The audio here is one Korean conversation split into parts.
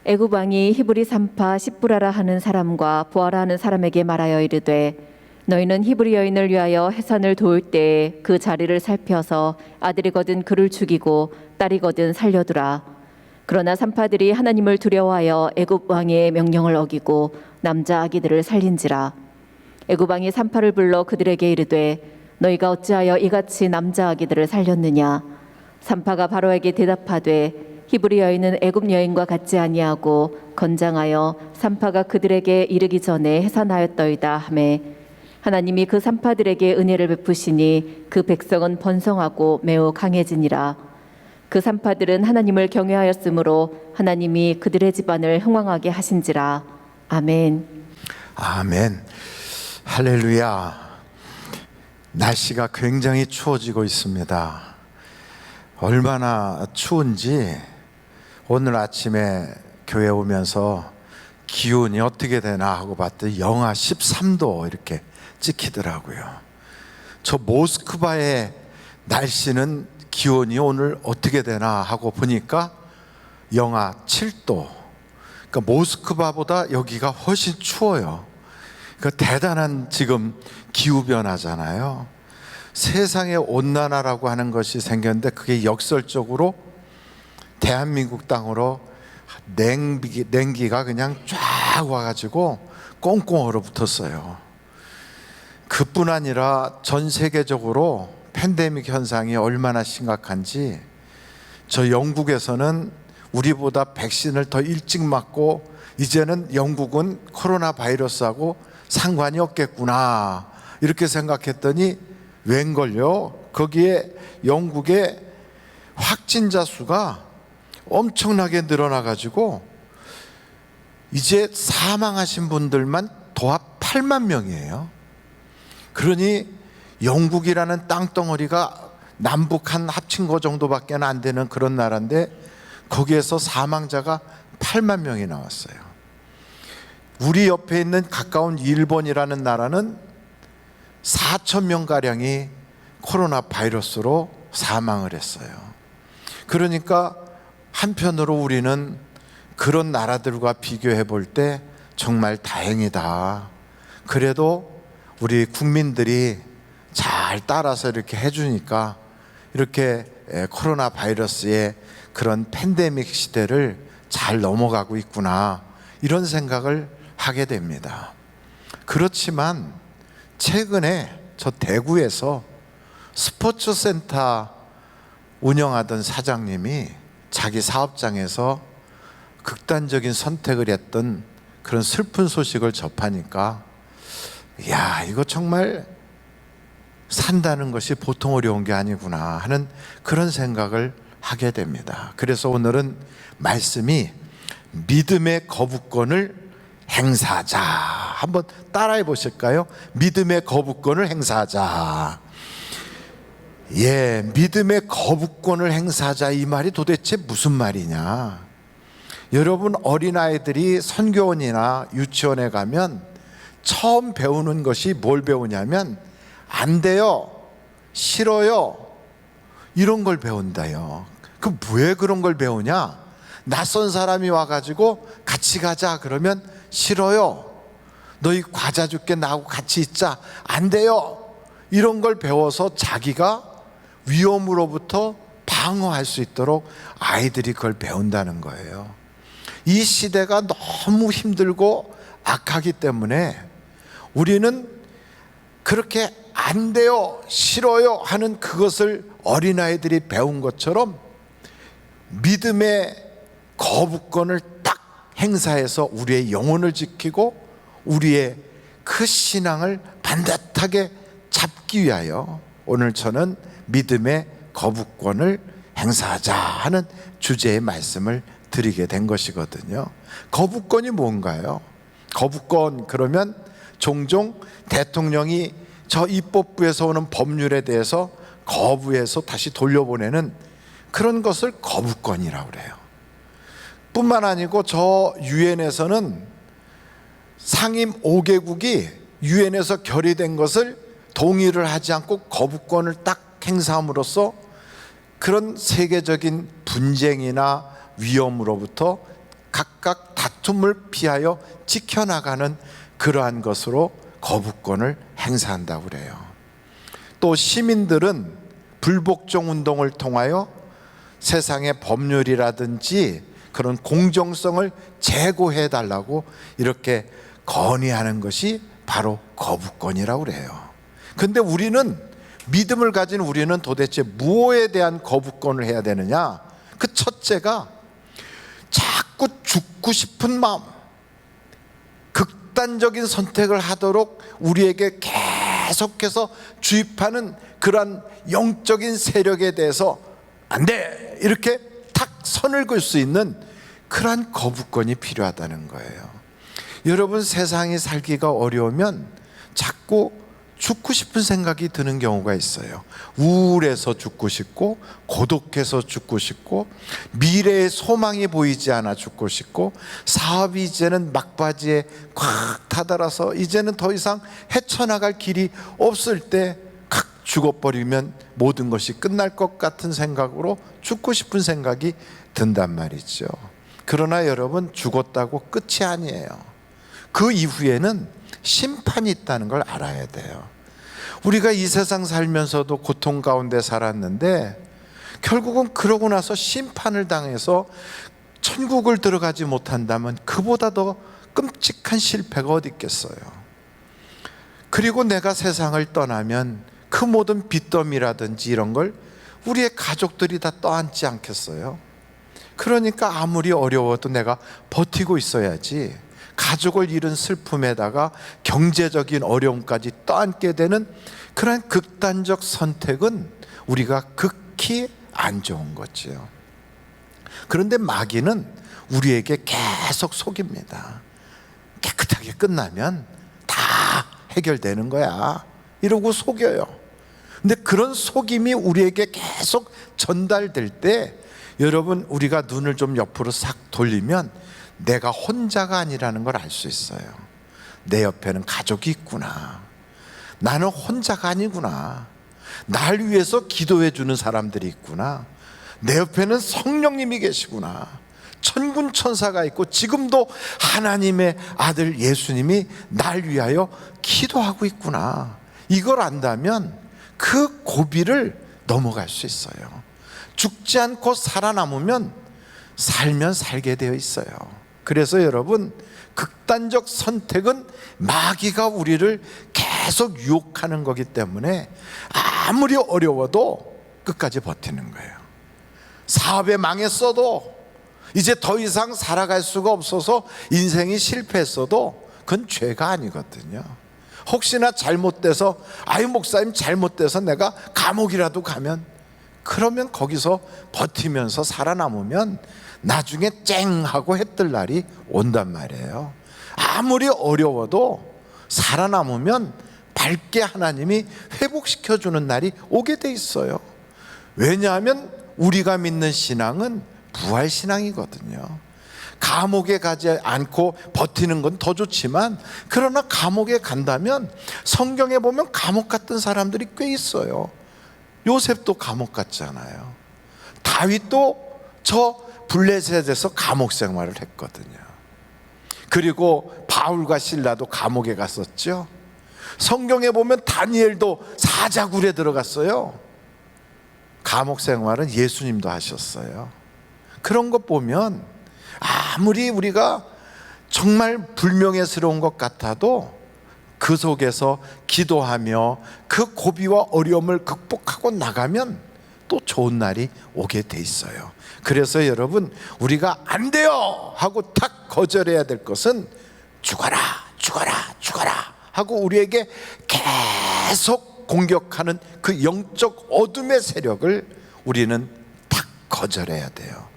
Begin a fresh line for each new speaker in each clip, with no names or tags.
애굽 왕이 히브리 산파 십부라라 하는 사람과 부하라 하는 사람에게 말하여 이르되 너희는 히브리 여인을 위하여 해산을 도울 때에 그 자리를 살펴서 아들이거든 그를 죽이고 딸이거든 살려두라. 그러나 산파들이 하나님을 두려워하여 애굽 왕의 명령을 어기고 남자 아기들을 살린지라. 애굽 왕이 산파를 불러 그들에게 이르되 너희가 어찌하여 이같이 남자 아기들을 살렸느냐. 산파가 바로에게 대답하되 히브리 여인은 애굽 여인과 같지 아니하고 건장하여 산파가 그들에게 이르기 전에 해산하였더이다 하매 하나님이 그 산파들에게 은혜를 베푸시니 그 백성은 번성하고 매우 강해지니라. 그 산파들은 하나님을 경외하였으므로 하나님이 그들의 집안을 흥왕하게 하신지라. 아멘.
아멘. 할렐루야. 날씨가 굉장히 추워지고 있습니다. 얼마나 추운지 오늘 아침에 교회 오면서 기온이 어떻게 되나 하고 봤더니 영하 13도 이렇게 찍히더라고요. 저 모스크바의 날씨는 기온이 오늘 어떻게 되나 하고 보니까 영하 7도. 그러니까 모스크바보다 여기가 훨씬 추워요. 그러니까 대단한 지금 기후변화잖아요. 세상의 온난화라고 하는 것이 생겼는데 그게 역설적으로 대한민국 땅으로 냉기가 그냥 쫙 와가지고 꽁꽁 얼어붙었어요. 그뿐 아니라 전 세계적으로 팬데믹 현상이 얼마나 심각한지 저 영국에서는 우리보다 백신을 더 일찍 맞고 이제는 영국은 코로나 바이러스하고 상관이 없겠구나 이렇게 생각했더니 웬걸요? 거기에 영국의 확진자 수가 엄청나게 늘어나가지고 이제 사망하신 분들만 도합 8만 명이에요. 그러니 영국이라는 땅덩어리가 남북 한 합친 거 정도밖에 안 되는 그런 나라인데 거기에서 사망자가 8만 명이 나왔어요. 우리 옆에 있는 가까운 일본이라는 나라는 4천 명가량이 코로나 바이러스로 사망을 했어요. 그러니까 한편으로 우리는 그런 나라들과 비교해 볼 때 정말 다행이다. 그래도 우리 국민들이 잘 따라서 이렇게 해주니까 이렇게 코로나 바이러스의 그런 팬데믹 시대를 잘 넘어가고 있구나 이런 생각을 하게 됩니다. 그렇지만 최근에 저 대구에서 스포츠 센터 운영하던 사장님이 자기 사업장에서 극단적인 선택을 했던 그런 슬픈 소식을 접하니까 야, 이거 정말 산다는 것이 보통 어려운 게 아니구나 하는 그런 생각을 하게 됩니다. 그래서 오늘은 말씀이 믿음의 거부권을 행사하자. 한번 따라해 보실까요? 믿음의 거부권을 행사하자. 예, 믿음의 거부권을 행사하자 이 말이 도대체 무슨 말이냐? 여러분 어린아이들이 선교원이나 유치원에 가면 처음 배우는 것이 뭘 배우냐면 안 돼요, 싫어요 이런 걸 배운다요. 그 왜 그런 걸 배우냐? 낯선 사람이 와가지고 같이 가자 그러면 싫어요, 너희 과자 줄게 나하고 같이 있자, 안 돼요 이런 걸 배워서 자기가 위험으로부터 방어할 수 있도록 아이들이 그걸 배운다는 거예요. 이 시대가 너무 힘들고 악하기 때문에 우리는 그렇게 안 돼요, 싫어요 하는 그것을 어린아이들이 배운 것처럼 믿음의 거부권을 딱 행사해서 우리의 영혼을 지키고 우리의 그 신앙을 반듯하게 잡기 위하여 오늘 저는 믿음의 거부권을 행사하자 하는 주제의 말씀을 드리게 된 것이거든요. 거부권이 뭔가요? 거부권 그러면 종종 대통령이 저 입법부에서 오는 법률에 대해서 거부해서 다시 돌려보내는 그런 것을 거부권이라고 그래요. 뿐만 아니고 저 유엔에서는 상임 5개국이 유엔에서 결의된 것을 동의를 하지 않고 거부권을 딱 행사함으로써 그런 세계적인 분쟁이나 위험으로부터 각각 다툼을 피하여 지켜나가는 그러한 것으로 거부권을 행사한다고 그래요. 또 시민들은 불복종 운동을 통하여 세상의 법률이라든지 그런 공정성을 제고해 달라고 이렇게 건의하는 것이 바로 거부권이라고 그래요. 근데 우리는, 믿음을 가진 우리는 도대체 무엇에 대한 거부권을 해야 되느냐? 그 첫째가 자꾸 죽고 싶은 마음, 극단적인 선택을 하도록 우리에게 계속해서 주입하는 그러한 영적인 세력에 대해서 안 돼! 이렇게 탁 선을 그을 수 있는 그러한 거부권이 필요하다는 거예요. 여러분, 세상이 살기가 어려우면 자꾸 죽고 싶은 생각이 드는 경우가 있어요. 우울해서 죽고 싶고, 고독해서 죽고 싶고, 미래의 소망이 보이지 않아 죽고 싶고, 사업이 이제는 막바지에 꽉 다다라서 이제는 더 이상 헤쳐나갈 길이 없을 때 칵 죽어버리면 모든 것이 끝날 것 같은 생각으로 죽고 싶은 생각이 든단 말이죠. 그러나 여러분, 죽었다고 끝이 아니에요. 그 이후에는 심판이 있다는 걸 알아야 돼요. 우리가 이 세상 살면서도 고통 가운데 살았는데 결국은 그러고 나서 심판을 당해서 천국을 들어가지 못한다면 그보다 더 끔찍한 실패가 어디 있겠어요. 그리고 내가 세상을 떠나면 그 모든 빚더미라든지 이런 걸 우리의 가족들이 다 떠안지 않겠어요. 그러니까 아무리 어려워도 내가 버티고 있어야지, 가족을 잃은 슬픔에다가 경제적인 어려움까지 떠안게 되는 그런 극단적 선택은 우리가 극히 안 좋은 거지요. 그런데 마귀는 우리에게 계속 속입니다. 깨끗하게 끝나면 다 해결되는 거야, 이러고 속여요. 근데 그런 속임이 우리에게 계속 전달될 때, 여러분, 우리가 눈을 좀 옆으로 싹 돌리면 내가 혼자가 아니라는 걸 알 수 있어요. 내 옆에는 가족이 있구나. 나는 혼자가 아니구나. 날 위해서 기도해 주는 사람들이 있구나. 내 옆에는 성령님이 계시구나. 천군 천사가 있고 지금도 하나님의 아들 예수님이 날 위하여 기도하고 있구나. 이걸 안다면 그 고비를 넘어갈 수 있어요. 죽지 않고 살아남으면 살면 살게 되어 있어요. 그래서 여러분, 극단적 선택은 마귀가 우리를 계속 유혹하는 거기 때문에 아무리 어려워도 끝까지 버티는 거예요. 사업에 망했어도, 이제 더 이상 살아갈 수가 없어서 인생이 실패했어도 그건 죄가 아니거든요. 혹시나 잘못돼서, 아유 목사님 잘못돼서 내가 감옥이라도 가면, 그러면 거기서 버티면서 살아남으면 나중에 쨍 하고 해 뜰 날이 온단 말이에요. 아무리 어려워도 살아남으면 밝게 하나님이 회복시켜주는 날이 오게 돼 있어요. 왜냐하면 우리가 믿는 신앙은 부활신앙이거든요. 감옥에 가지 않고 버티는 건 더 좋지만, 그러나 감옥에 간다면 성경에 보면 감옥 갔던 사람들이 꽤 있어요. 요셉도 감옥 갔잖아요. 다윗도 저 블레셋에서 감옥 생활을 했거든요. 그리고 바울과 실라도 감옥에 갔었죠. 성경에 보면 다니엘도 사자굴에 들어갔어요. 감옥 생활은 예수님도 하셨어요. 그런 것 보면 아무리 우리가 정말 불명예스러운 것 같아도 그 속에서 기도하며 그 고비와 어려움을 극복하고 나가면 또 좋은 날이 오게 돼 있어요. 그래서 여러분, 우리가 안 돼요 하고 탁 거절해야 될 것은 죽어라 죽어라 죽어라 하고 우리에게 계속 공격하는 그 영적 어둠의 세력을 우리는 탁 거절해야 돼요.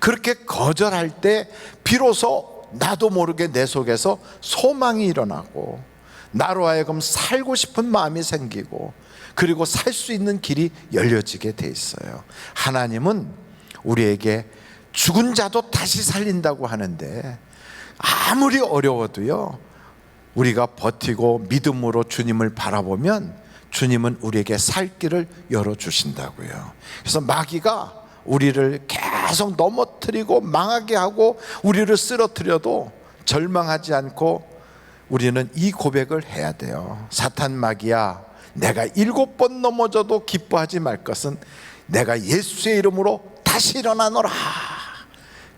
그렇게 거절할 때 비로소 나도 모르게 내 속에서 소망이 일어나고, 나로 하여금 살고 싶은 마음이 생기고, 그리고 살 수 있는 길이 열려지게 돼 있어요. 하나님은 우리에게 죽은 자도 다시 살린다고 하는데, 아무리 어려워도요, 우리가 버티고 믿음으로 주님을 바라보면 주님은 우리에게 살 길을 열어주신다고요. 그래서 마귀가 우리를 계속 계속 넘어뜨리고 망하게 하고 우리를 쓰러뜨려도 절망하지 않고 우리는 이 고백을 해야 돼요. 사탄 마귀야, 내가 7번 넘어져도 기뻐하지 말 것은 내가 예수의 이름으로 다시 일어나노라.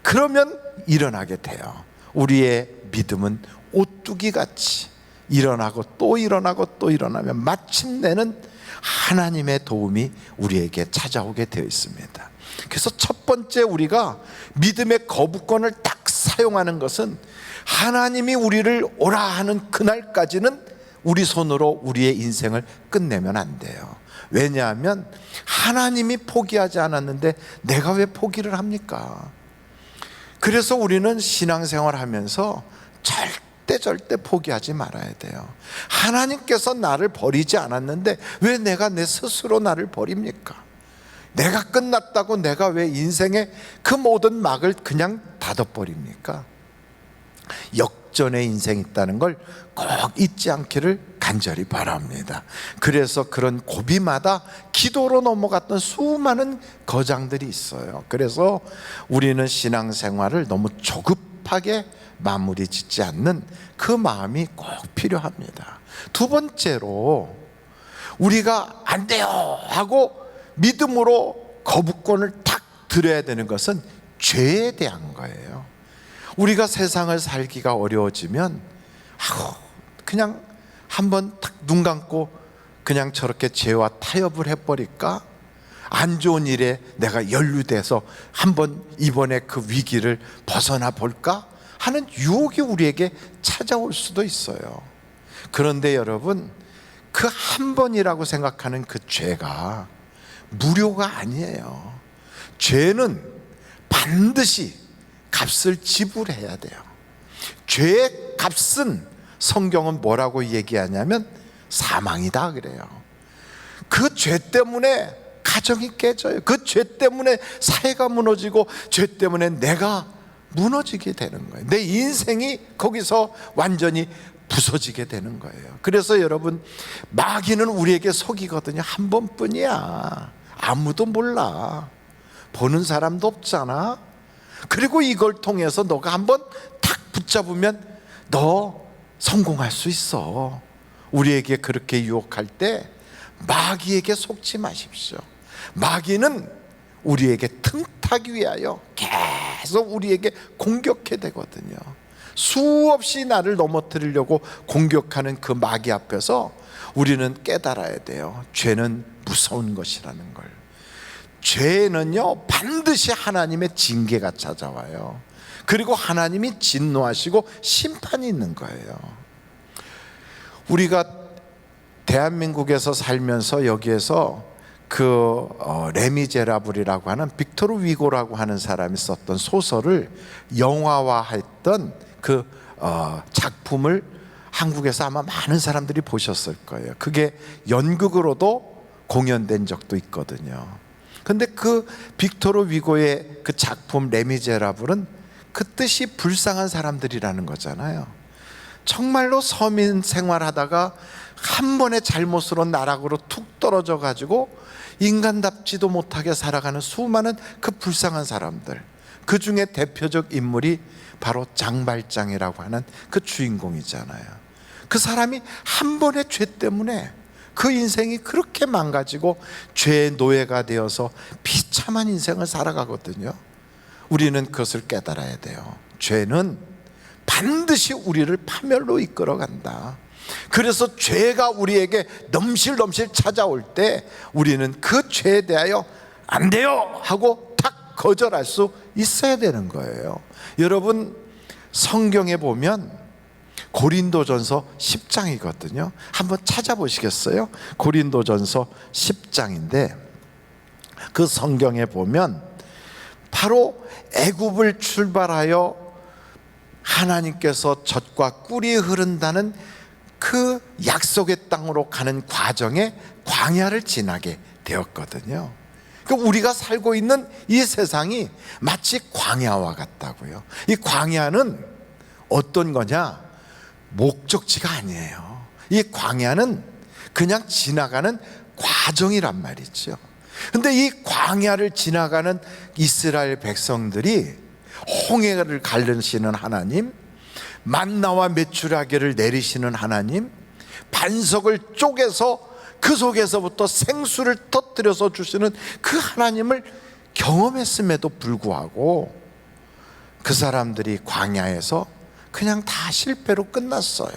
그러면 일어나게 돼요. 우리의 믿음은 오뚜기 같이 일어나고 또 일어나고 또 일어나면 마침내는 하나님의 도움이 우리에게 찾아오게 되어 있습니다. 그래서 첫 번째 우리가 믿음의 거부권을 딱 사용하는 것은 하나님이 우리를 오라 하는 그날까지는 우리 손으로 우리의 인생을 끝내면 안 돼요. 왜냐하면 하나님이 포기하지 않았는데 내가 왜 포기를 합니까? 그래서 우리는 신앙생활 하면서 절대 포기하지 말아야 돼요. 하나님께서 나를 버리지 않았는데 왜 내가 내 스스로 나를 버립니까? 내가 끝났다고 내가 왜 인생의 그 모든 막을 그냥 닫아버립니까? 역전의 인생이 있다는 걸 꼭 잊지 않기를 간절히 바랍니다. 그래서 그런 고비마다 기도로 넘어갔던 수많은 거장들이 있어요. 그래서 우리는 신앙생활을 너무 조급하게 마무리 짓지 않는 그 마음이 꼭 필요합니다. 두 번째로 우리가 안 돼요 하고 믿음으로 거부권을 탁 드려야 되는 것은 죄에 대한 거예요. 우리가 세상을 살기가 어려워지면 그냥 한번 딱 눈 감고 그냥 저렇게 죄와 타협을 해버릴까? 안 좋은 일에 내가 연루돼서 한번 이번에 그 위기를 벗어나 볼까? 하는 유혹이 우리에게 찾아올 수도 있어요. 그런데 여러분, 그 한 번이라고 생각하는 그 죄가 무료가 아니에요. 죄는 반드시 값을 지불해야 돼요. 죄의 값은 성경은 뭐라고 얘기하냐면 사망이다 그래요. 그 죄 때문에 가정이 깨져요. 그 죄 때문에 사회가 무너지고 죄 때문에 내가 무너지게 되는 거예요. 내 인생이 거기서 완전히 부서지게 되는 거예요. 그래서 여러분, 마귀는 우리에게 속이거든요. 한 번뿐이야. 아무도 몰라. 보는 사람도 없잖아. 그리고 이걸 통해서 너가 한번 탁 붙잡으면 너 성공할 수 있어. 우리에게 그렇게 유혹할 때 마귀에게 속지 마십시오. 마귀는 우리에게 틈타기 위하여 계속 우리에게 공격해 되거든요. 수없이 나를 넘어뜨리려고 공격하는 그 마귀 앞에서 우리는 깨달아야 돼요. 죄는 무서운 것이라는 걸. 죄는요, 반드시 하나님의 징계가 찾아와요. 그리고 하나님이 진노하시고 심판이 있는 거예요. 우리가 대한민국에서 살면서 여기에서 그 레미제라블이라고 하는 빅토르 위고라고 하는 사람이 썼던 소설을 영화화했던 그 작품을 한국에서 아마 많은 사람들이 보셨을 거예요. 그게 연극으로도 공연된 적도 있거든요. 근데 그 빅토르 위고의 그 작품 레미제라블은 그 뜻이 불쌍한 사람들이라는 거잖아요. 정말로 서민 생활하다가 한 번의 잘못으로 나락으로 툭 떨어져 가지고 인간답지도 못하게 살아가는 수많은 그 불쌍한 사람들, 그 중에 대표적 인물이 바로 장발장이라고 하는 그 주인공이잖아요. 그 사람이 한 번의 죄 때문에 그 인생이 그렇게 망가지고 죄의 노예가 되어서 비참한 인생을 살아가거든요. 우리는 그것을 깨달아야 돼요. 죄는 반드시 우리를 파멸로 이끌어간다. 그래서 죄가 우리에게 넘실넘실 찾아올 때 우리는 그 죄에 대하여 안 돼요 하고 탁 거절할 수 있어야 되는 거예요. 여러분, 성경에 보면 고린도전서 10장이거든요. 한번 찾아보시겠어요? 고린도전서 10장인데 그 성경에 보면 바로 애굽을 출발하여 하나님께서 젖과 꿀이 흐른다는 그 약속의 땅으로 가는 과정에 광야를 지나게 되었거든요. 그러니까 우리가 살고 있는 이 세상이 마치 광야와 같다고요. 이 광야는 어떤 거냐? 목적지가 아니에요. 이 광야는 그냥 지나가는 과정이란 말이죠. 근데 이 광야를 지나가는 이스라엘 백성들이 홍해를 가르시는 하나님, 만나와 메추라기를 내리시는 하나님, 반석을 쪼개서 그 속에서부터 생수를 터뜨려서 주시는 그 하나님을 경험했음에도 불구하고 그 사람들이 광야에서 그냥 다 실패로 끝났어요.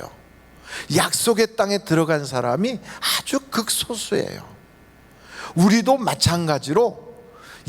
약속의 땅에 들어간 사람이 아주 극소수예요. 우리도 마찬가지로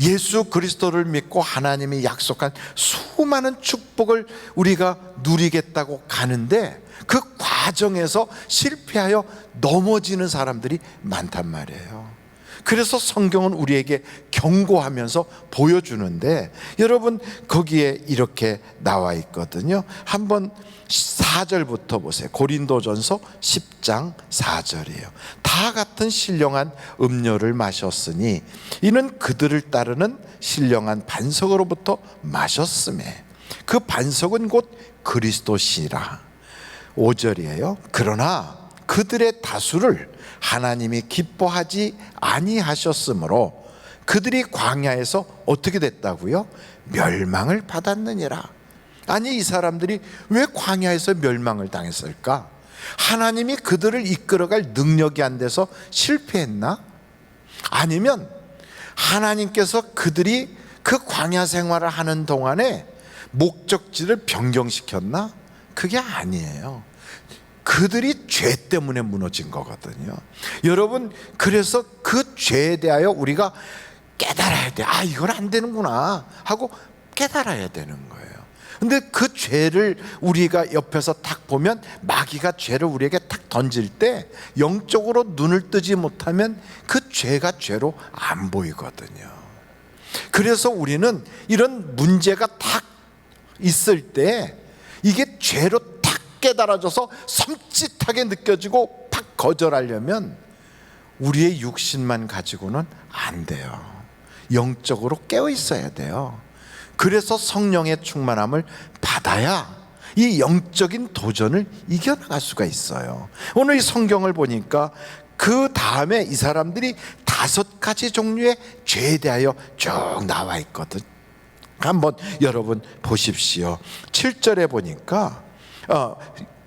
예수 그리스도를 믿고 하나님이 약속한 수많은 축복을 우리가 누리겠다고 가는데 그 과정에서 실패하여 넘어지는 사람들이 많단 말이에요. 그래서 성경은 우리에게 경고하면서 보여주는데, 여러분 거기에 이렇게 나와 있거든요. 한번 4절부터 보세요. 고린도전서 10장 4절이에요. 다 같은 신령한 음료를 마셨으니 이는 그들을 따르는 신령한 반석으로부터 마셨음에 그 반석은 곧 그리스도시라. 5절이에요. 그러나 그들의 다수를 하나님이 기뻐하지 아니하셨으므로 그들이 광야에서 어떻게 됐다고요? 멸망을 받았느니라. 아니, 이 사람들이 왜 광야에서 멸망을 당했을까? 하나님이 그들을 이끌어갈 능력이 안 돼서 실패했나? 아니면 하나님께서 그들이 그 광야 생활을 하는 동안에 목적지를 변경시켰나? 그게 아니에요. 그들이 죄 때문에 무너진 거거든요. 여러분, 그래서 그 죄에 대하여 우리가 깨달아야 돼. 아, 이건 안 되는구나 하고 깨달아야 되는 거예요. 근데 그 죄를 우리가 옆에서 딱 보면, 마귀가 죄를 우리에게 딱 던질 때 영적으로 눈을 뜨지 못하면 그 죄가 죄로 안 보이거든요. 그래서 우리는 이런 문제가 딱 있을 때 이게 죄로 딱 깨달아져서 섬찟하게 느껴지고 팍 거절하려면 우리의 육신만 가지고는 안 돼요. 영적으로 깨어 있어야 돼요. 그래서 성령의 충만함을 받아야 이 영적인 도전을 이겨나갈 수가 있어요. 오늘 이 성경을 보니까 그 다음에 이 사람들이 5가지 종류의 죄에 대하여 쭉 나와 있거든. 한번 여러분 보십시오. 7절에 보니까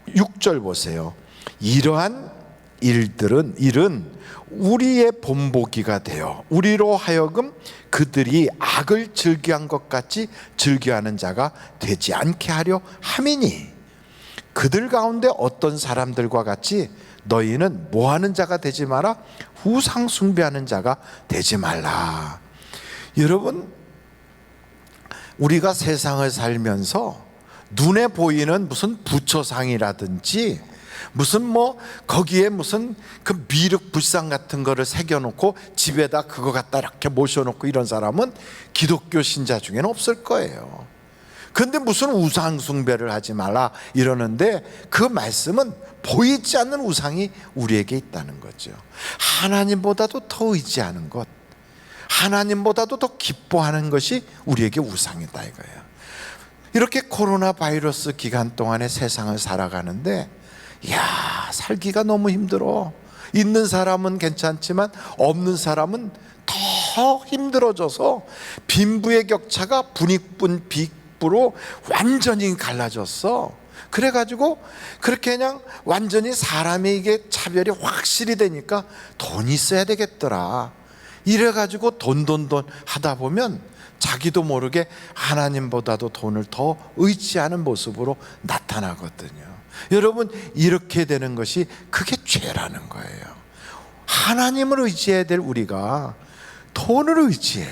6절 보세요. 이러한 일은 우리의 본보기가 되어 우리로 하여금 그들이 악을 즐겨한 것 같이 즐겨하는 자가 되지 않게 하려 함이니, 그들 가운데 어떤 사람들과 같이 너희는 뭐하는 자가 되지 마라, 우상 숭배하는 자가 되지 말라. 여러분, 우리가 세상을 살면서 눈에 보이는 무슨 부처상이라든지 무슨 거기에 무슨 그 미륵 불상 같은 거를 새겨놓고 집에다 그거 갖다 이렇게 모셔놓고 이런 사람은 기독교 신자 중에는 없을 거예요. 근데 무슨 우상 숭배를 하지 말라 이러는데, 그 말씀은 보이지 않는 우상이 우리에게 있다는 거죠. 하나님보다도 더 의지하는 것, 하나님보다도 더 기뻐하는 것이 우리에게 우상이다 이거예요. 이렇게 코로나 바이러스 기간 동안에 세상을 살아가는데, 이야, 살기가 너무 힘들어. 있는 사람은 괜찮지만 없는 사람은 더 힘들어져서 빈부의 격차가 분익분 빅부로 완전히 갈라졌어. 그래가지고 그렇게 그냥 완전히 사람의 이게 차별이 확실히 되니까 돈이 있어야 되겠더라. 이래가지고 돈 하다 보면 자기도 모르게 하나님보다도 돈을 더 의지하는 모습으로 나타나거든요. 여러분, 이렇게 되는 것이 그게 죄라는 거예요. 하나님을 의지해야 될 우리가 돈을 의지해.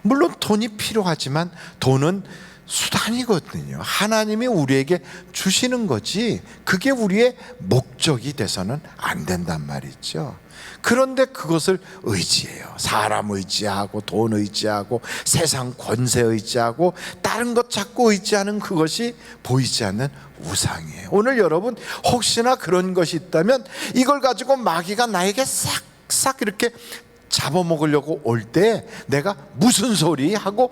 물론 돈이 필요하지만 돈은 수단이거든요. 하나님이 우리에게 주시는 거지 그게 우리의 목적이 돼서는 안 된단 말이죠. 그런데 그것을 의지해요. 사람 의지하고 돈 의지하고 세상 권세 의지하고 다른 것 자꾸 의지하는 그것이 보이지 않는 우상이에요. 오늘 여러분 혹시나 그런 것이 있다면 이걸 가지고 마귀가 나에게 싹싹 이렇게 잡아먹으려고 올 때 내가 무슨 소리 하고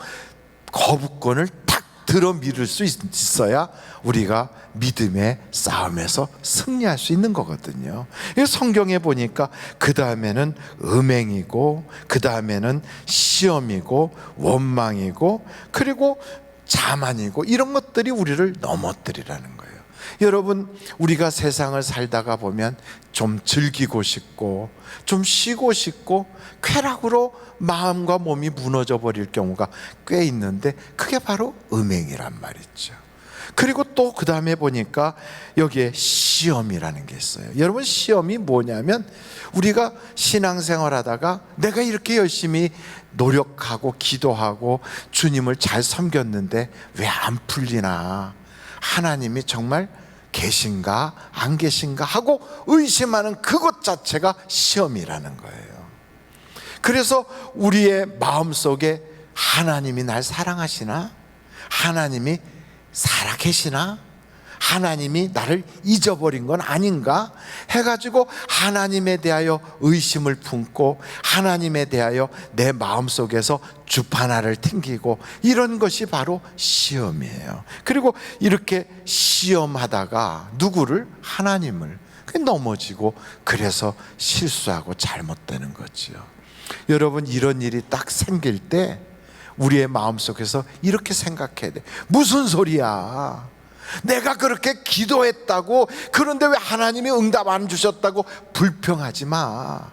거부권을 탁 들어밀을 수 있어야 우리가 믿음의 싸움에서 승리할 수 있는 거거든요. 이 성경에 보니까 그 다음에는 음행이고, 그 다음에는 시험이고, 원망이고, 그리고 자만이고, 이런 것들이 우리를 넘어뜨리라는 거예요. 여러분, 우리가 세상을 살다가 보면 좀 즐기고 싶고 좀 쉬고 싶고 쾌락으로 마음과 몸이 무너져 버릴 경우가 꽤 있는데, 그게 바로 음행이란 말이죠. 그리고 또 그 다음에 보니까 여기에 시험이라는 게 있어요. 여러분, 시험이 뭐냐면, 우리가 신앙생활 하다가 내가 이렇게 열심히 노력하고 기도하고 주님을 잘 섬겼는데 왜 안 풀리나, 하나님이 정말 계신가 안 계신가 하고 의심하는 그것 자체가 시험이라는 거예요. 그래서 우리의 마음속에 하나님이 날 사랑하시나, 하나님이 살아계시나, 하나님이 나를 잊어버린 건 아닌가 해가지고 하나님에 대하여 의심을 품고 하나님에 대하여 내 마음속에서 주파나를 튕기고, 이런 것이 바로 시험이에요. 그리고 이렇게 시험하다가 누구를? 하나님을 넘어지고, 그래서 실수하고 잘못되는 거죠. 여러분, 이런 일이 딱 생길 때 우리의 마음속에서 이렇게 생각해야 돼. 무슨 소리야, 내가 그렇게 기도했다고, 그런데 왜 하나님이 응답 안 주셨다고 불평하지 마.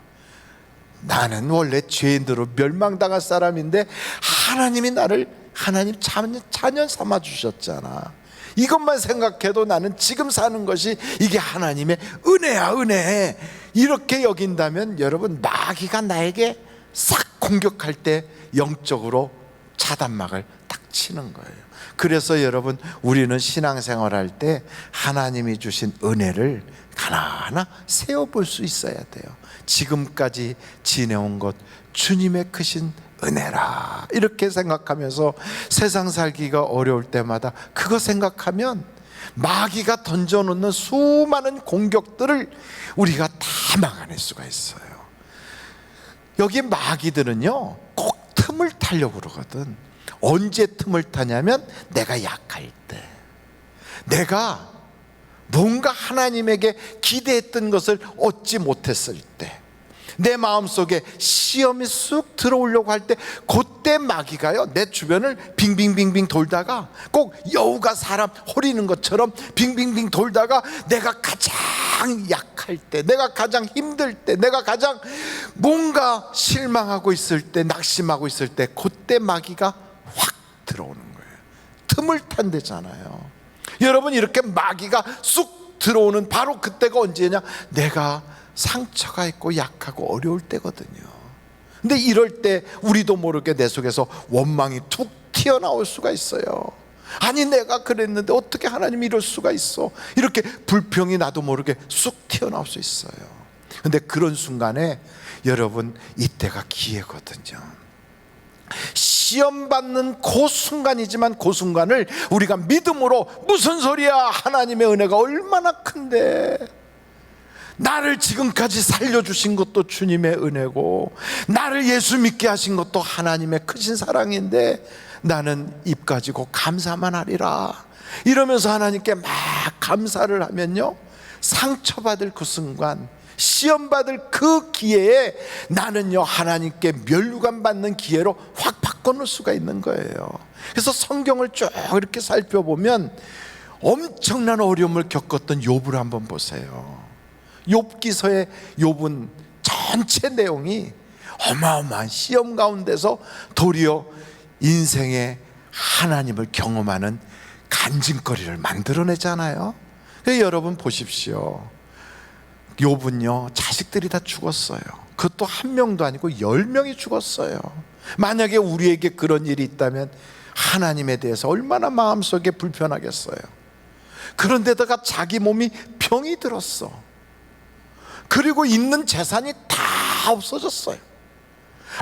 나는 원래 죄인으로 멸망당할 사람인데 하나님이 나를 하나님 자녀 삼아 주셨잖아. 이것만 생각해도 나는 지금 사는 것이 이게 하나님의 은혜야, 은혜. 이렇게 여긴다면 여러분, 마귀가 나에게 싹 공격할 때 영적으로 차단막을 딱 치는 거예요. 그래서 여러분, 우리는 신앙생활 할 때 하나님이 주신 은혜를 하나하나 세어볼 수 있어야 돼요. 지금까지 지내온 것 주님의 크신 은혜라, 이렇게 생각하면서 세상 살기가 어려울 때마다 그거 생각하면 마귀가 던져놓는 수많은 공격들을 우리가 다 막아낼 수가 있어요. 여기 마귀들은요, 꼭 틈을 타려고 그러거든. 언제 틈을 타냐면 내가 약할 때, 내가 뭔가 하나님에게 기대했던 것을 얻지 못했을 때, 내 마음속에 시험이 쑥 들어오려고 할 때, 그때 마귀가요 내 주변을 빙빙빙빙 돌다가, 꼭 여우가 사람 호리는 것처럼 빙빙빙 돌다가 내가 가장 약할 때, 내가 가장 힘들 때, 내가 가장 뭔가 실망하고 있을 때, 낙심하고 있을 때, 그때 마귀가 확 들어오는 거예요. 틈을 탄대잖아요. 여러분, 이렇게 마귀가 쑥 들어오는 바로 그때가 언제냐? 내가 상처가 있고 약하고 어려울 때거든요. 근데 이럴 때 우리도 모르게 내 속에서 원망이 툭 튀어나올 수가 있어요. 아니, 내가 그랬는데 어떻게 하나님이 이럴 수가 있어, 이렇게 불평이 나도 모르게 쑥 튀어나올 수 있어요. 근데 그런 순간에 여러분, 이때가 기회거든요. 시험받는 그 순간이지만 그 순간을 우리가 믿음으로, 무슨 소리야, 하나님의 은혜가 얼마나 큰데, 나를 지금까지 살려주신 것도 주님의 은혜고, 나를 예수 믿게 하신 것도 하나님의 크신 사랑인데 나는 입 가지고 감사만 하리라 이러면서 하나님께 막 감사를 하면요, 상처받을 그 순간, 시험받을 그 기회에 나는요, 하나님께 면류관 받는 기회로 확 바꿔놓을 수가 있는 거예요. 그래서 성경을 쭉 이렇게 살펴보면 엄청난 어려움을 겪었던 욥을 한번 보세요. 욥기서의 욥은 전체 내용이 어마어마한 시험 가운데서 도리어 인생의 하나님을 경험하는 간증거리를 만들어내잖아요. 여러분 보십시오. 욥은요, 자식들이 다 죽었어요. 그것도 한 명도 아니고 10명이 죽었어요. 만약에 우리에게 그런 일이 있다면 하나님에 대해서 얼마나 마음속에 불편하겠어요. 그런데다가 자기 몸이 병이 들었어. 그리고 있는 재산이 다 없어졌어요.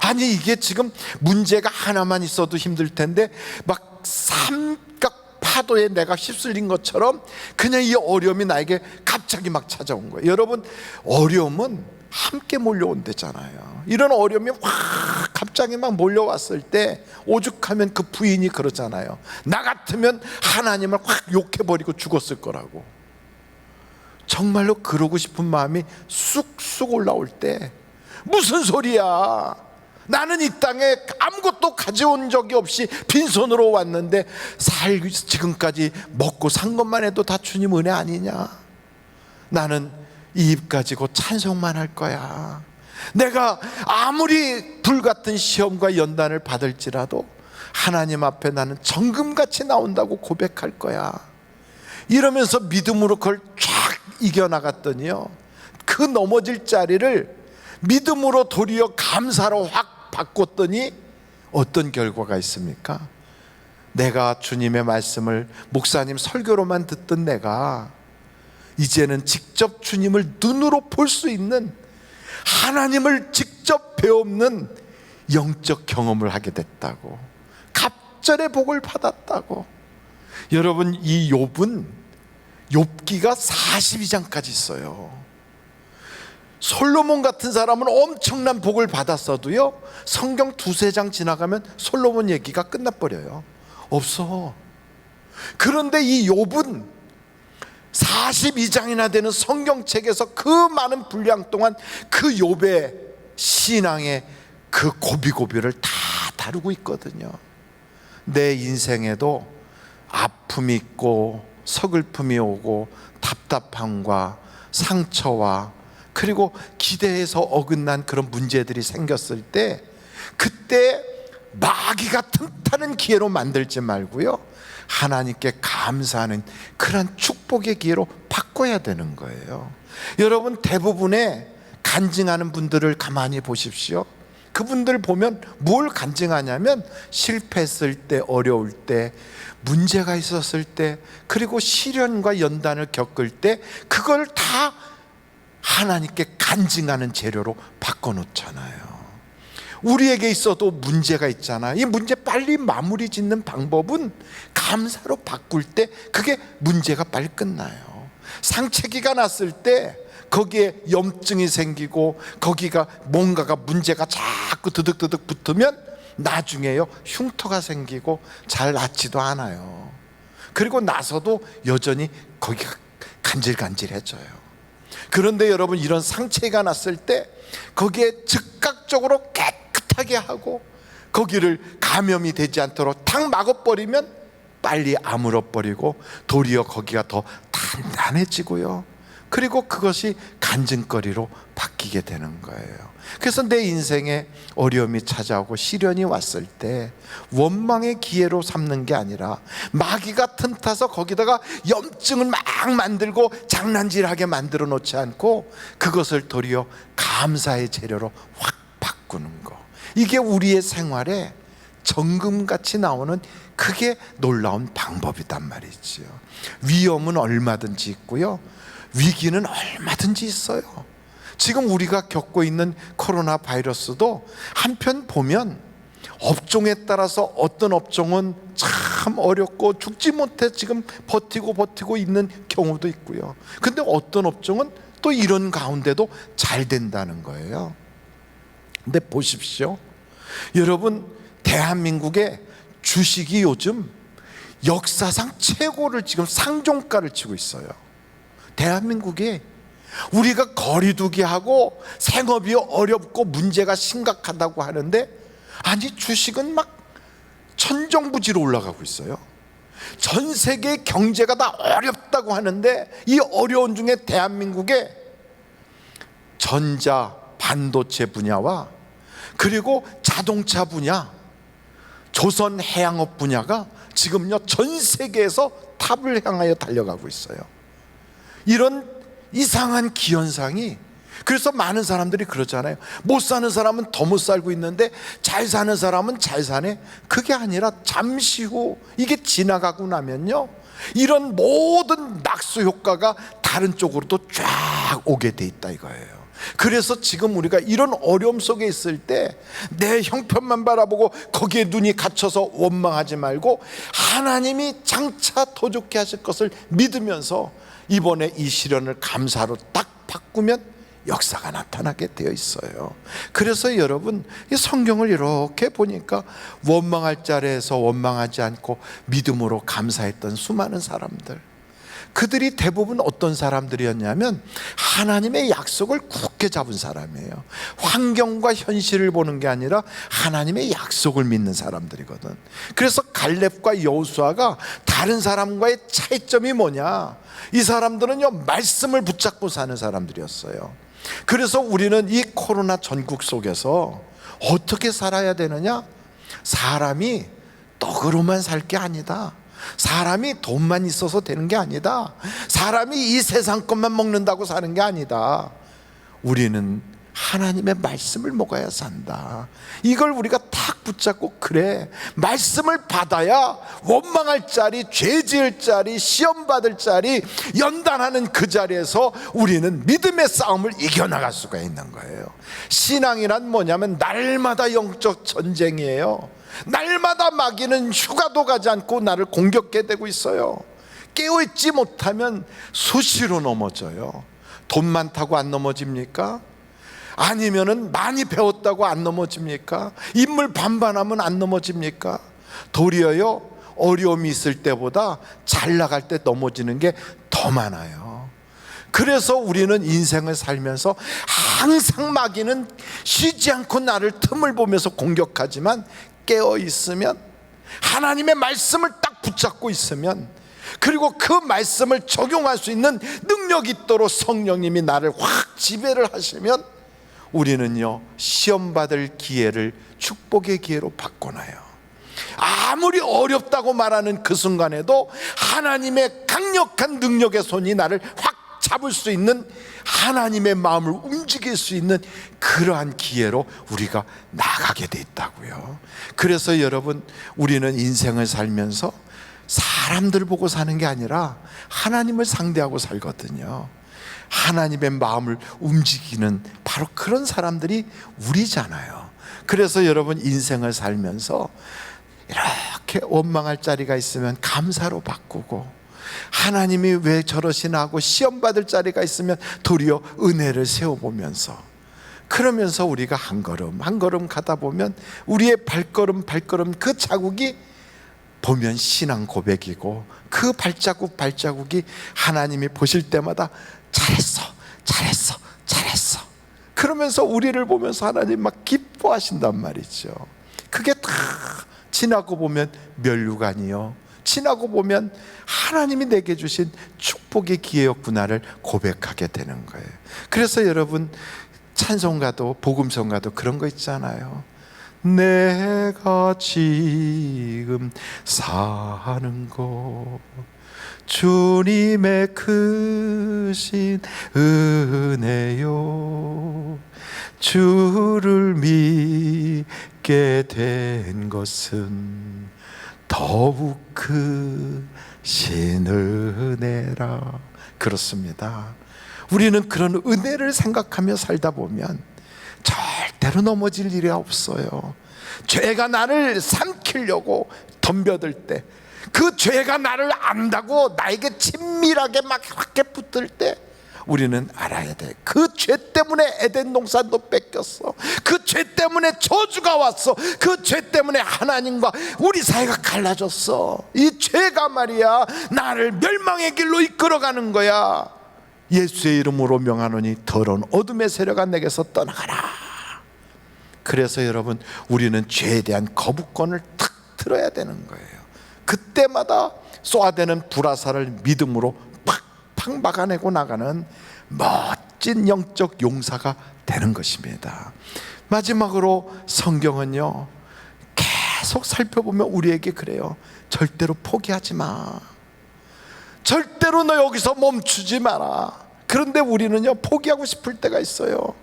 아니, 이게 지금 문제가 하나만 있어도 힘들 텐데 막 삼각 파도에 내가 휩쓸린 것처럼 그냥 이 어려움이 나에게 갑자기 막 찾아온 거예요. 여러분, 어려움은 함께 몰려온대잖아요. 이런 어려움이 확 갑자기 막 몰려왔을 때 오죽하면 그 부인이 그러잖아요. 나 같으면 하나님을 확 욕해버리고 죽었을 거라고. 정말로 그러고 싶은 마음이 쑥쑥 올라올 때 무슨 소리야, 나는 이 땅에 아무것도 가져온 적이 없이 빈손으로 왔는데 지금까지 먹고 산 것만 해도 다 주님 은혜 아니냐. 나는 이 입 가지고 찬송만 할 거야. 내가 아무리 불같은 시험과 연단을 받을지라도 하나님 앞에 나는 정금같이 나온다고 고백할 거야. 이러면서 믿음으로 그걸 쫙 이겨나갔더니요, 그 넘어질 자리를 믿음으로 도리어 감사로 확 바꿨더니 어떤 결과가 있습니까? 내가 주님의 말씀을 목사님 설교로만 듣던 내가 이제는 직접 주님을 눈으로 볼 수 있는, 하나님을 직접 배우는 영적 경험을 하게 됐다고, 갑절의 복을 받았다고. 여러분, 이 욥은 욥기가 42장까지 있어요. 솔로몬 같은 사람은 엄청난 복을 받았어도요, 성경 두세 장 지나가면 솔로몬 얘기가 끝나버려요. 없어. 그런데 이 욥은 42장이나 되는 성경책에서 그 많은 분량 동안 그 욥의 신앙의 그 고비고비를 다 다루고 있거든요. 내 인생에도 아픔이 있고 서글픔이 오고 답답함과 상처와 그리고 기대해서 어긋난 그런 문제들이 생겼을 때, 그때 마귀가 틈타는 기회로 만들지 말고요, 하나님께 감사하는 그런 축복의 기회로 바꿔야 되는 거예요. 여러분, 대부분의 간증하는 분들을 가만히 보십시오. 그분들 보면 뭘 간증하냐면 실패했을 때, 어려울 때, 문제가 있었을 때, 그리고 시련과 연단을 겪을 때 그걸 다 하나님께 간증하는 재료로 바꿔놓잖아요. 우리에게 있어도 문제가 있잖아. 이 문제 빨리 마무리 짓는 방법은 감사로 바꿀 때 그게 문제가 빨리 끝나요. 상처기가 났을 때 거기에 염증이 생기고 거기가 뭔가가 문제가 자꾸 드득드득 붙으면 나중에요, 흉터가 생기고 잘 낫지도 않아요. 그리고 나서도 여전히 거기가 간질간질해져요. 그런데 여러분, 이런 상처가 났을 때 거기에 즉각적으로 깨끗하게 하고 거기를 감염이 되지 않도록 탁 막아버리면 빨리 아물어버리고 도리어 거기가 더 단단해지고요, 그리고 그것이 간증거리로 바뀌게 되는 거예요. 그래서 내 인생에 어려움이 찾아오고 시련이 왔을 때 원망의 기회로 삼는 게 아니라 마귀가 틈타서 거기다가 염증을 막 만들고 장난질하게 만들어 놓지 않고 그것을 도리어 감사의 재료로 확 바꾸는 거, 이게 우리의 생활에 정금같이 나오는 그게 놀라운 방법이단 말이지요. 위험은 얼마든지 있고요, 위기는 얼마든지 있어요. 지금 우리가 겪고 있는 코로나 바이러스도 한편 보면 업종에 따라서 어떤 업종은 참 어렵고 죽지 못해 지금 버티고 있는 경우도 있고요. 근데 어떤 업종은 또 이런 가운데도 잘 된다는 거예요. 근데 보십시오, 여러분, 대한민국의 주식이 요즘 역사상 최고를 지금 상종가를 치고 있어요. 대한민국이 우리가 거리두기하고 생업이 어렵고 문제가 심각하다고 하는데, 아니 주식은 막 천정부지로 올라가고 있어요. 전 세계 경제가 다 어렵다고 하는데 이 어려운 중에 대한민국의 전자 반도체 분야와 그리고 자동차 분야, 조선 해양업 분야가 지금요 전 세계에서 탑을 향하여 달려가고 있어요. 이런 이상한 기현상이, 그래서 많은 사람들이 그러잖아요. 못 사는 사람은 더 못 살고 있는데 잘 사는 사람은 잘 사네. 그게 아니라 잠시 후 이게 지나가고 나면요, 이런 모든 낙수 효과가 다른 쪽으로도 쫙 오게 돼 있다 이거예요. 그래서 지금 우리가 이런 어려움 속에 있을 때 내 형편만 바라보고 거기에 눈이 갇혀서 원망하지 말고 하나님이 장차 더 좋게 하실 것을 믿으면서 이번에 이 시련을 감사로 딱 바꾸면 역사가 나타나게 되어 있어요. 그래서 여러분, 이 성경을 이렇게 보니까 원망할 자리에서 원망하지 않고 믿음으로 감사했던 수많은 사람들, 그들이 대부분 어떤 사람들이었냐면 하나님의 약속을 굳게 잡은 사람이에요. 환경과 현실을 보는 게 아니라 하나님의 약속을 믿는 사람들이거든. 그래서 갈렙과 여호수아가 다른 사람과의 차이점이 뭐냐, 이 사람들은요 말씀을 붙잡고 사는 사람들이었어요. 그래서 우리는 이 코로나 전국 속에서 어떻게 살아야 되느냐, 사람이 떡으로만 살 게 아니다, 사람이 돈만 있어서 되는 게 아니다, 사람이 이 세상 것만 먹는다고 사는 게 아니다, 우리는 하나님의 말씀을 먹어야 산다. 이걸 우리가 탁 붙잡고, 그래, 말씀을 받아야 원망할 자리, 죄 지을 자리, 시험 받을 자리, 연단하는 그 자리에서 우리는 믿음의 싸움을 이겨나갈 수가 있는 거예요. 신앙이란 뭐냐면 날마다 영적 전쟁이에요. 날마다 마귀는 휴가도 가지 않고 나를 공격해 대고 있어요. 깨어있지 못하면 수시로 넘어져요. 돈 많다고 안 넘어집니까? 아니면은 많이 배웠다고 안 넘어집니까? 인물 반반하면 안 넘어집니까? 도리어요, 어려움이 있을 때보다 잘 나갈 때 넘어지는 게 더 많아요. 그래서 우리는 인생을 살면서 항상 마귀는 쉬지 않고 나를 틈을 보면서 공격하지만, 깨어 있으면, 하나님의 말씀을 딱 붙잡고 있으면, 그리고 그 말씀을 적용할 수 있는 능력이 있도록 성령님이 나를 확 지배를 하시면, 우리는요 시험 받을 기회를 축복의 기회로 바꿔놔요. 아무리 어렵다고 말하는 그 순간에도 하나님의 강력한 능력의 손이 나를 확 잡을 수 있는, 하나님의 마음을 움직일 수 있는 그러한 기회로 우리가 나가게 돼 있다고요. 그래서 여러분, 우리는 인생을 살면서 사람들 보고 사는 게 아니라 하나님을 상대하고 살거든요. 하나님의 마음을 움직이는 바로 그런 사람들이 우리잖아요. 그래서 여러분, 인생을 살면서 이렇게 원망할 자리가 있으면 감사로 바꾸고, 하나님이 왜 저러시나 하고 시험 받을 자리가 있으면 도리어 은혜를 세워보면서, 그러면서 우리가 한 걸음 한 걸음 가다 보면 우리의 발걸음 그 자국이 보면 신앙 고백이고, 그 발자국이 하나님이 보실 때마다 잘했어 그러면서 우리를 보면서 하나님 막 기뻐하신단 말이죠. 그게 다 지나고 보면 면류관이요, 지나고 보면 하나님이 내게 주신 축복의 기회였구나를 고백하게 되는 거예요. 그래서 여러분, 찬송가도 복음성가도 그런 거 있잖아요. 내가 지금 사는 곳, 주님의 크신 은혜요, 주를 믿게 된 것은 더욱 크신 은혜라. 그렇습니다. 우리는 그런 은혜를 생각하며 살다 보면 절대로 넘어질 일이 없어요. 죄가 나를 삼키려고 덤벼들 때, 그 죄가 나를 안다고 나에게 친밀하게 막 이렇게 붙들 때, 우리는 알아야 돼. 그 죄 때문에 에덴 동산도 뺏겼어. 그 죄 때문에 저주가 왔어. 그 죄 때문에 하나님과 우리 사이가 갈라졌어. 이 죄가 말이야, 나를 멸망의 길로 이끌어가는 거야. 예수의 이름으로 명하노니 더러운 어둠의 세력아 내게서 떠나가라. 그래서 여러분, 우리는 죄에 대한 거부권을 탁 들어야 되는 거예요. 그때마다 쏘아대는 불화살을 믿음으로 팍팍 막아내고 나가는 멋진 영적 용사가 되는 것입니다. 마지막으로 성경은요, 계속 살펴보면 우리에게 그래요. 절대로 포기하지 마. 절대로 너 여기서 멈추지 마라. 그런데 우리는요, 포기하고 싶을 때가 있어요.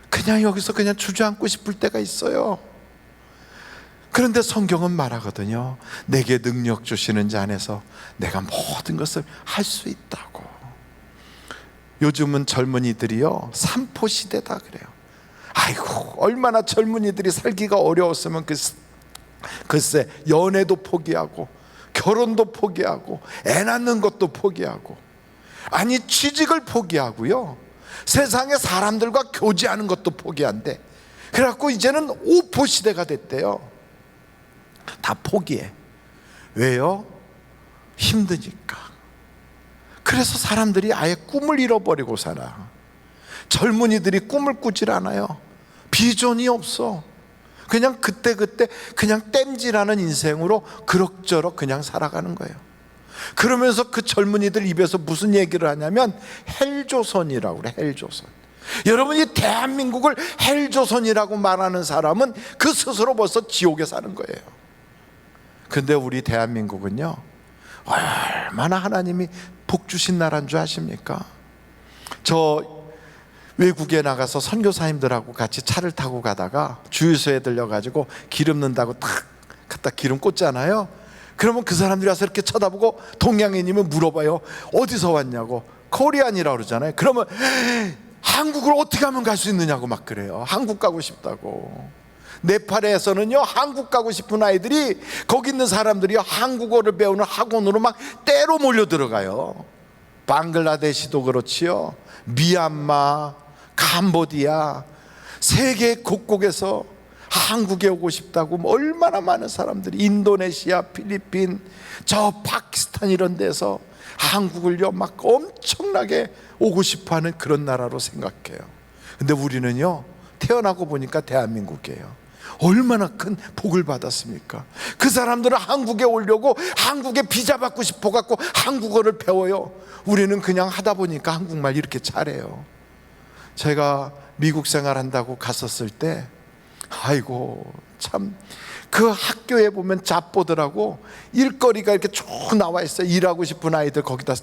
그냥 여기서 그냥 주저앉고 싶을 때가 있어요. 그런데 성경은 말하거든요. 내게 능력 주시는 자 안에서 내가 모든 것을 할 수 있다고. 요즘은 젊은이들이요, 삼포 시대다 그래요. 아이고, 얼마나 젊은이들이 살기가 어려웠으면 글쎄 연애도 포기하고, 결혼도 포기하고, 애 낳는 것도 포기하고, 아니 취직을 포기하고요, 세상의 사람들과 교제하는 것도 포기한대. 그래갖고 이제는 오포 시대가 됐대요. 다 포기해. 왜요? 힘드니까. 그래서 사람들이 아예 꿈을 잃어버리고 살아. 젊은이들이 꿈을 꾸질 않아요. 비전이 없어. 그냥 그때그때 그냥 땜질하는 인생으로 그럭저럭 그냥 살아가는 거예요. 그러면서 그 젊은이들 입에서 무슨 얘기를 하냐면 헬조선이라고 그래. 헬조선. 여러분이 대한민국을 헬조선이라고 말하는 사람은 그 스스로 벌써 지옥에 사는 거예요. 근데 우리 대한민국은요, 얼마나 하나님이 복 주신 나라인 줄 아십니까? 저 외국에 나가서 선교사님들하고 같이 차를 타고 가다가 주유소에 들려가지고 기름 넣는다고 탁 갖다 기름 꽂잖아요. 그러면 그 사람들이 와서 이렇게 쳐다보고 동양인이면 물어봐요. 어디서 왔냐고. 코리안이라고 그러잖아요. 그러면 한국을 어떻게 하면 갈 수 있느냐고 막 그래요. 한국 가고 싶다고. 네팔에서는요, 한국 가고 싶은 아이들이 거기 있는 사람들이 한국어를 배우는 학원으로 막 때로 몰려 들어가요. 방글라데시도 그렇지요. 미얀마, 캄보디아, 세계 곳곳에서 한국에 오고 싶다고 얼마나 많은 사람들이, 인도네시아, 필리핀, 저 파키스탄 이런 데서 한국을요 막 엄청나게 오고 싶어하는 그런 나라로 생각해요. 근데 우리는요 태어나고 보니까 대한민국이에요. 얼마나 큰 복을 받았습니까? 그 사람들은 한국에 오려고 한국에 비자 받고 싶어 갖고 한국어를 배워요. 우리는 그냥 하다 보니까 한국말 이렇게 잘해요. 제가 미국 생활한다고 갔었을 때, 아이고 참, 그 학교에 보면 잡보더라고 일거리가 이렇게 쭉 나와 있어요. 일하고 싶은 아이들 거기다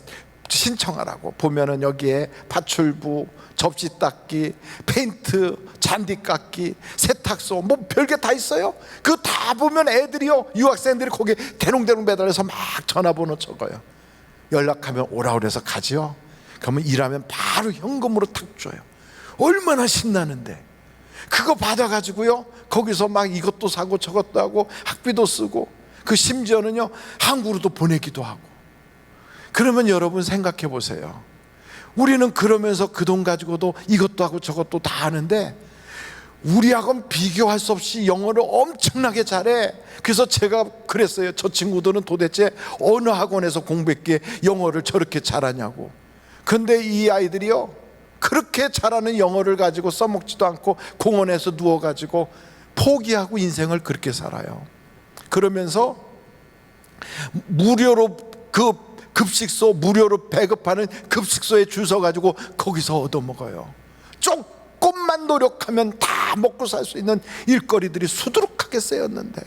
신청하라고. 보면은 여기에 파출부, 접시 닦기, 페인트, 잔디 깎기, 세탁소, 뭐 별게 다 있어요. 그거 다 보면 애들이요, 유학생들이 거기에 대롱대롱 매달려서 막 전화번호 적어요. 연락하면 오라 그래서 가지요. 그러면 일하면 바로 현금으로 탁 줘요. 얼마나 신나는데. 그거 받아가지고요 거기서 막 이것도 사고 저것도 하고 학비도 쓰고, 그 심지어는요 한국으로도 보내기도 하고. 그러면 여러분 생각해 보세요. 우리는 그러면서 그 돈 가지고도 이것도 하고 저것도 다 하는데 우리하고는 비교할 수 없이 영어를 엄청나게 잘해. 그래서 제가 그랬어요. 저 친구들은 도대체 어느 학원에서 공부했기에 영어를 저렇게 잘하냐고. 근데 이 아이들이요 그렇게 잘하는 영어를 가지고 써먹지도 않고 공원에서 누워가지고 포기하고 인생을 그렇게 살아요. 그러면서 무료로 그 급식소, 무료로 배급하는 급식소에 줄 서가지고 거기서 얻어먹어요. 조금만 노력하면 다 먹고 살 수 있는 일거리들이 수두룩하게 쓰였는데,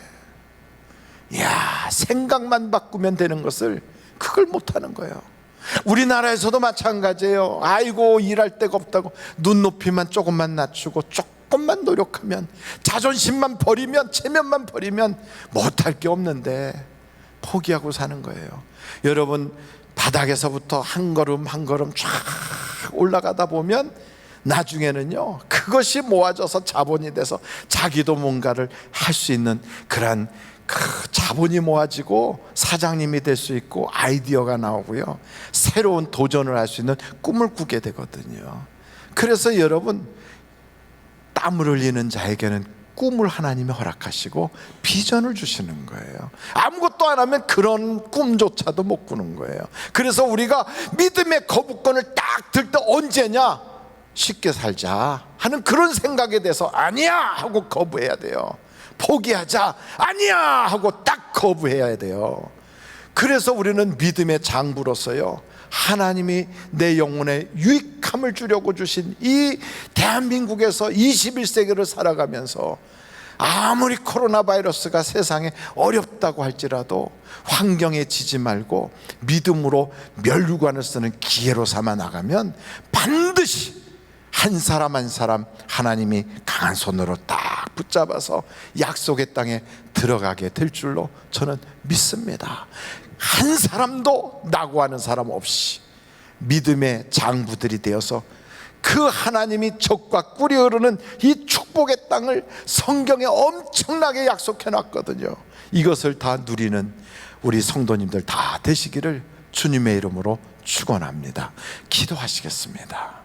이야, 생각만 바꾸면 되는 것을 그걸 못하는 거예요. 우리나라에서도 마찬가지예요. 아이고 일할 데가 없다고 눈높이만 조금만 낮추고 조금만 노력하면, 자존심만 버리면, 체면만 버리면 못할 게 없는데 포기하고 사는 거예요. 여러분, 바닥에서부터 한 걸음 한 걸음 쫙 올라가다 보면 나중에는요 그것이 모아져서 자본이 돼서 자기도 뭔가를 할 수 있는 그런 그 자본이 모아지고 사장님이 될 수 있고 아이디어가 나오고요 새로운 도전을 할 수 있는 꿈을 꾸게 되거든요. 그래서 여러분, 땀을 흘리는 자에게는 꿈을 하나님이 허락하시고 비전을 주시는 거예요. 아무것도 안 하면 그런 꿈조차도 못 꾸는 거예요. 그래서 우리가 믿음의 거부권을 딱 들 때 언제냐? 쉽게 살자 하는 그런 생각에 대해서 아니야 하고 거부해야 돼요. 포기하자, 아니야 하고 딱 거부해야 돼요. 그래서 우리는 믿음의 장부로서요 하나님이 내 영혼에 유익함을 주려고 주신 이 대한민국에서 21세기를 살아가면서 아무리 코로나 바이러스가 세상에 어렵다고 할지라도 환경에 지지 말고 믿음으로 멸류관을 쓰는 기회로 삼아 나가면 반드시 한 사람 한 사람 하나님이 강한 손으로 딱 붙잡아서 약속의 땅에 들어가게 될 줄로 저는 믿습니다. 한 사람도 낙오하는 사람 없이 믿음의 장부들이 되어서 그 하나님이 적과 꿀이 흐르는 이 축복의 땅을 성경에 엄청나게 약속해 놨거든요. 이것을 다 누리는 우리 성도님들 다 되시기를 주님의 이름으로 축원합니다. 기도하시겠습니다.